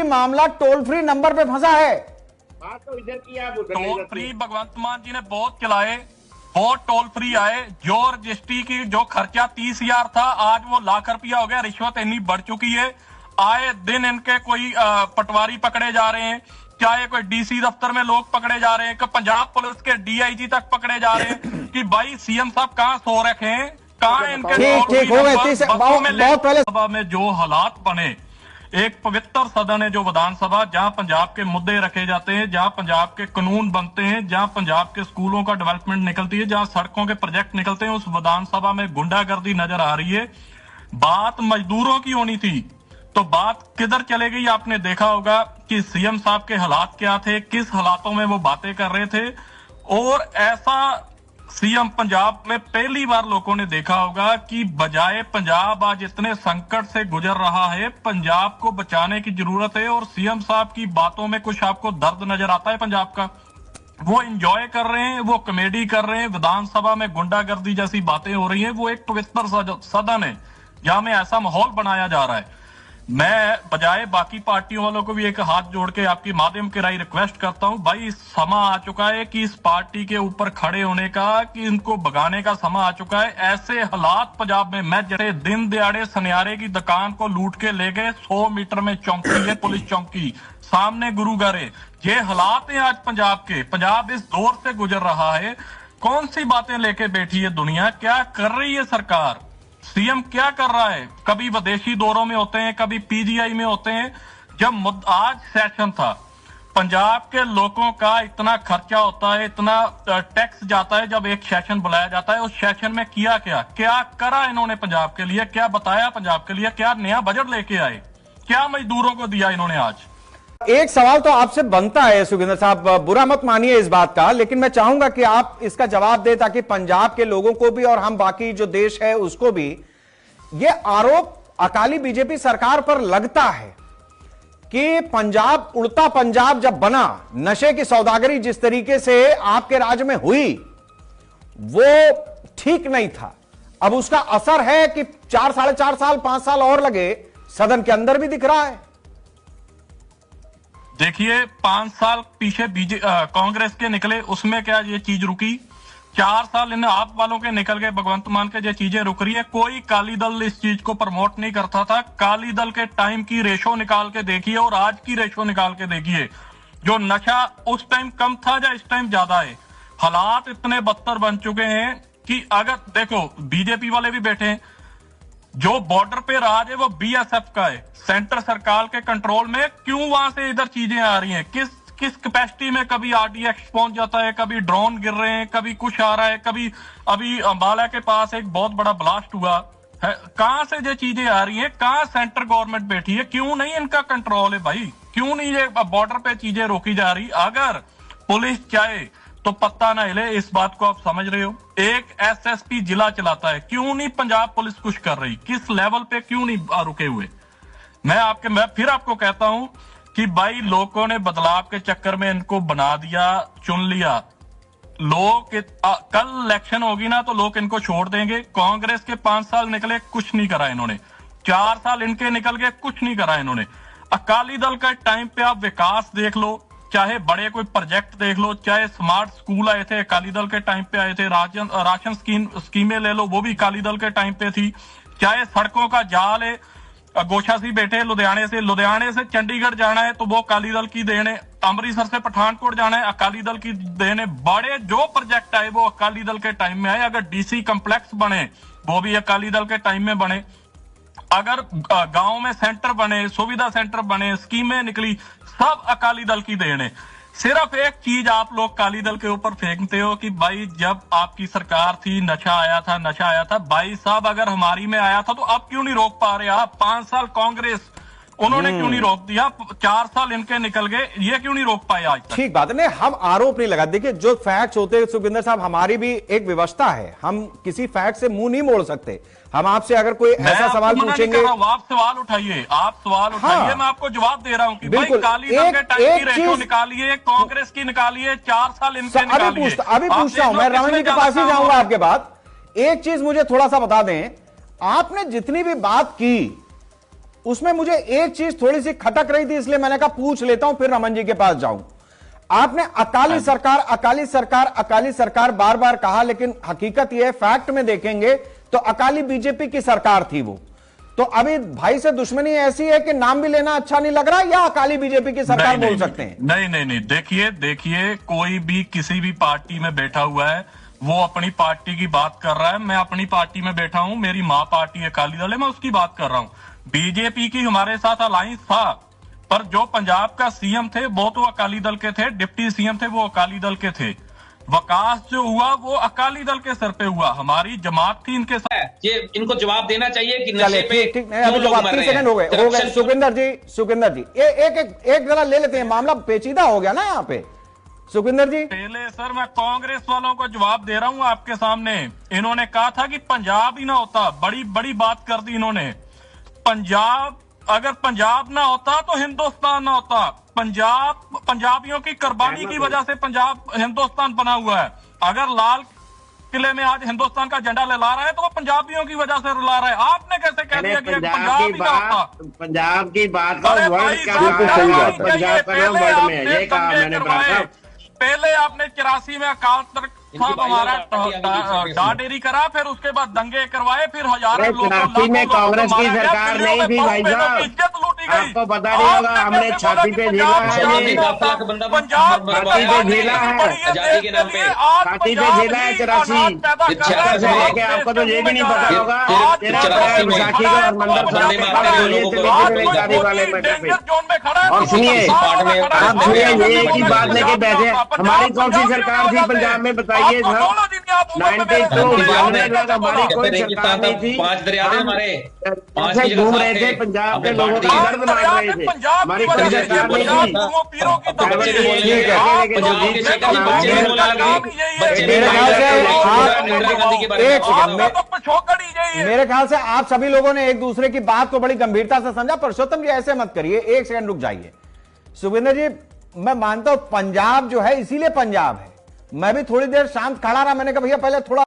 मामला toll free number पे फंसा है। बात तो इधर की है। टोल फ्री भगवंत मान जी ने बहुत चलाए, बहुत टोल फ्री आए। जो रजिस्ट्री की जो खर्चा 30,000 था, आज वो लाख रुपया हो गया। रिश्वत इतनी बढ़ चुकी है, आए दिन इनके कोई पटवारी पकड़े जा रहे हैं, चाहे कोई डीसी दफ्तर में लोग पकड़े जा रहे हैं, कि पंजाब पुलिस के डीआईजी तक पकड़े जा रहे हैं कि भाई सीएम साहब कहाँ सो रखे हैं, कहाँ इनके ठीक हो गए। बहुत पहले सभा में जो हालात बने, एक पवित्र सदन है जो विधानसभा, जहां पंजाब के मुद्दे रखे जाते हैं, जहां पंजाब के कानून बनते हैं, जहां पंजाब के स्कूलों का डेवलपमेंट निकलती है, जहां सड़कों के प्रोजेक्ट निकलते हैं, उस विधानसभा में गुंडागर्दी नजर आ रही है। बात मजदूरों की होनी थी तो बात किधर चले गई? आपने देखा होगा कि सीएम साहब के हालात क्या थे, किस हालातों में वो बातें कर रहे थे। और ऐसा सीएम पंजाब में पहली बार लोगों ने देखा होगा कि बजाय पंजाब आज इतने संकट से गुजर रहा है, पंजाब को बचाने की जरूरत है। और सीएम साहब की बातों में कुछ आपको दर्द नजर आता है पंजाब का। वो एंजॉय कर रहे हैं, वो कॉमेडी कर रहे हैं। विधानसभा में गुंडागर्दी जैसी बातें हो रही हैं। वो एक पवित्र सदन है जहां में ऐसा माहौल बनाया जा रहा है। मैं बजाय बाकी पार्टियों वालों को भी एक हाथ जोड़ के आपके माध्यम के राय रिक्वेस्ट करता हूं, भाई समा आ चुका है कि इस पार्टी के ऊपर खड़े होने का, कि इनको भगाने का समा आ चुका है। ऐसे हालात पंजाब में, मैं जैसे दिन दिहाड़े सनियारे की दुकान को लूट के ले गए, 100 मीटर में चौकी है, पुलिस चौकी सामने गुरुद्वारे, ये हालात है आज पंजाब के। पंजाब इस दौर से गुजर रहा है। कौन सी बातें लेके बैठी है दुनिया, क्या कर रही है सरकार, सीएम क्या कर रहा है? कभी विदेशी दौरों में होते हैं, कभी पीजीआई में होते हैं। जब आज सेशन था, पंजाब के लोगों का इतना खर्चा होता है, इतना टैक्स जाता है जब एक सेशन बुलाया जाता है। उस सेशन में किया क्या करा इन्होंने पंजाब के लिए, क्या बताया पंजाब के लिए, क्या नया बजट लेके आए, क्या मजदूरों को दिया इन्होंने? आज एक सवाल तो आपसे बनता है सुखविंदर साहब, बुरा मत मानिए इस बात का, लेकिन मैं चाहूंगा कि आप इसका जवाब दें ताकि पंजाब के लोगों को भी और हम बाकी जो देश है उसको भी यह आरोप अकाली बीजेपी सरकार पर लगता है कि पंजाब, उड़ता पंजाब जब बना, नशे की सौदागरी जिस तरीके से आपके राज्य में हुई वो ठीक नहीं था। अब उसका असर है कि 4 साढ़े 4 साल 5 साल और लगे, सदन के अंदर भी दिख रहा है। देखिए 5 साल पीछे कांग्रेस के निकले, उसमें क्या ये चीज रुकी? 4 साल इन आप वालों के निकल गए, भगवंत मान के ये चीजें रुक रही है। कोई काली दल इस चीज को प्रमोट नहीं करता था। काली दल के टाइम की रेशो निकाल के देखिए और आज की रेशो निकाल के देखिए, जो नशा उस टाइम कम था या इस टाइम ज्यादा है। हालात इतने बदतर बन चुके हैं कि अगर देखो बीजेपी वाले भी बैठे हैं, जो बॉर्डर पे राज है वो बीएसएफ का है, सेंटर सरकार के कंट्रोल में। क्यों वहां से इधर चीजें आ रही हैं? किस कैपेसिटी में? कभी आरडीएक्स पहुंच जाता है, कभी ड्रोन गिर रहे हैं, कभी कुछ आ रहा है, कभी अभी अंबाला के पास एक बहुत बड़ा ब्लास्ट हुआ है। कहां से ये चीजें आ रही हैं? कहां सेंटर गवर्नमेंट बैठी है? क्यों नहीं इनका कंट्रोल है भाई? क्यों नहीं ये बॉर्डर पे चीजें रोकी जा रही? अगर पुलिस चाहे तो पत्ता ना हिले, इस बात को आप समझ रहे हो। एक एसएसपी जिला चलाता है, क्यों नहीं पंजाब पुलिस कुछ कर रही? किस लेवल पे क्यों नहीं रुके हुए? मैं फिर आपको कहता हूं कि भाई लोगों ने बदलाव के चक्कर में इनको बना दिया, चुन लिया। लोग कल इलेक्शन होगी ना तो लोग इनको छोड़ देंगे। कांग्रेस के 5 साल निकले, कुछ नहीं करा इन्होंने। 4 साल इनके निकल गए, कुछ नहीं करा इन्होंने। अकाली दल का टाइम पे आप विकास देख लो, चाहे बड़े कोई प्रोजेक्ट देख लो, चाहे स्मार्ट स्कूल आए थे अकाली दल के टाइम पे आए थे, राशन स्कीमें ले लो वो भी अकाली दल के टाइम पे थी, चाहे सड़कों का जाल है, गोशा सी बैठे लुधियाने से चंडीगढ़ जाना है तो वो अकाली दल की देन है, अमृतसर से पठानकोट जाना है अकाली दल की देन है। बड़े जो प्रोजेक्ट आए वो अकाली दल के टाइम में आए। अगर डीसी कॉम्प्लेक्स बने वो भी अकाली दल के टाइम में बने। अगर गांव में सेंटर बने, सुविधा सेंटर बने, स्कीमें निकली, सब अकाली दल की देन है। सिर्फ एक चीज आप लोग अकाली दल के ऊपर फेंकते हो कि भाई जब आपकी सरकार थी नशा आया था। भाई साहब अगर हमारी में आया था तो अब क्यों नहीं रोक पा रहे आप? 5 साल कांग्रेस, उन्होंने क्यों नहीं रोक दिया? 4 साल इनके निकल गए, ये क्यों नहीं रोक पाए आज तक? ठीक बात है, नहीं हम आरोप नहीं लगा। देखिए जो फैक्ट्स होते हैं सुखविंदर साहब, हमारी भी एक व्यवस्था है, हम किसी फैक्ट से मुंह नहीं मोड़ सकते। हम आपसे अगर कोई ऐसा सवाल पूछेंगे, आप सवाल उठाइए, हाँ, मैं आपको जवाब दे रहा हूँ कि भाई काली दल के टाइम की रेशो निकालिए, कांग्रेस की निकालिए, 4 साल इनके निकालिए। अभी पूछता हूं, मैं रमन जी के पास ही जाऊंगा आपके बाद। एक चीज मुझे थोड़ा सा बता दें, आपने जितनी भी बात की उसमें मुझे एक चीज थोड़ी सी खटक रही थी, इसलिए मैंने कहा पूछ लेता हूं, फिर रमन जी के पास जाऊं। आपने अकाली सरकार, अकाली सरकार, अकाली सरकार बार बार कहा, लेकिन हकीकत यह है, फैक्ट में देखेंगे तो अकाली बीजेपी की सरकार थी वो। तो अभी भाई से दुश्मनी ऐसी है कि नाम भी लेना अच्छा नहीं लग रहा, या अकाली बीजेपी की सरकार बोल सकते हैं? नहीं, देखिए कोई भी किसी भी पार्टी में बैठा हुआ है, वो अपनी पार्टी की बात कर रहा है। मैं अपनी पार्टी में बैठा हूं, मेरी मां पार्टी अकाली दल है, मैं उसकी बात कर रहा हूं। बीजेपी की हमारे साथ अलायंस था, पर जो पंजाब का सीएम थे वो तो अकाली दल के थे, डिप्टी सीएम थे वो अकाली दल के थे। विकास जो हुआ वो अकाली दल के सर पे हुआ, हमारी जमात थी इनके साथ। ये इनको जवाब देना चाहिए कि नशे पे ठीक नहीं, अभी जवाब 30 सेकंड हो गए। सुखविंदर जी एक जरा ले लेते हैं, मामला पेचीदा हो गया ना यहाँ पे। सुखविंदर जी पहले सर मैं कांग्रेस वालों को जवाब दे रहा हूं आपके सामने। इन्होंने कहा था कि पंजाब ही ना होता, बड़ी बड़ी बात कर दी इन्होंने। पंजाब, अगर पंजाब ना होता तो हिंदुस्तान ना होता। पंजाबियों की कुर्बानी की वजह से पंजाब हिंदुस्तान बना हुआ है। अगर लाल किले में आज हिंदुस्तान का झंडा लहरा रहा है तो वो पंजाबियों की वजह से लहरा रहा है। आपने कैसे कह दिया कि पंजाब ही ना होता? पंजाब की बात का वर्ड क्या पंजाब का नाम वर्ड में है, ये कहा मैंने बराबर। पहले आपने 84 में अकाल तख्त साहब हमारा डाडेरी करा, फिर उसके बाद दंगे करवाए, फिर हजारों लोगों में कांग्रेस की सरकार नहीं थी भाई साहब, इज्जत लूटी गई। आपको पता नहीं होगा, हमने छाती पे झेला है, पंजाब छाती पे झेला है, छाती पे झेला है 84 आपको तो ये भी नहीं पता होगा। और सुनिए, आप सुनिए, ये एक ही बात लेके बैठे, हमारी कौन सी सरकार थी पंजाब में बताइए सर? 92 हमारी कोई सरकार नहीं थी। 5 दरिया थे हमारे, 5 की घूम रहे थे, पंजाब के लोगों का दर्द मार रहे थे, हमारी कोई सरकार नहीं थी। मेरे ख्याल से आप सभी लोगों ने एक दूसरे की बात को बड़ी गंभीरता से समझा। पुरुषोत्तम जी ऐसे मत करिए, एक सेकंड रुक जाइए। सुखविंदर जी, मैं मानता हूं पंजाब जो है इसीलिए पंजाब है। मैं भी थोड़ी देर शांत खड़ा रहा, मैंने कहा भैया पहले थोड़ा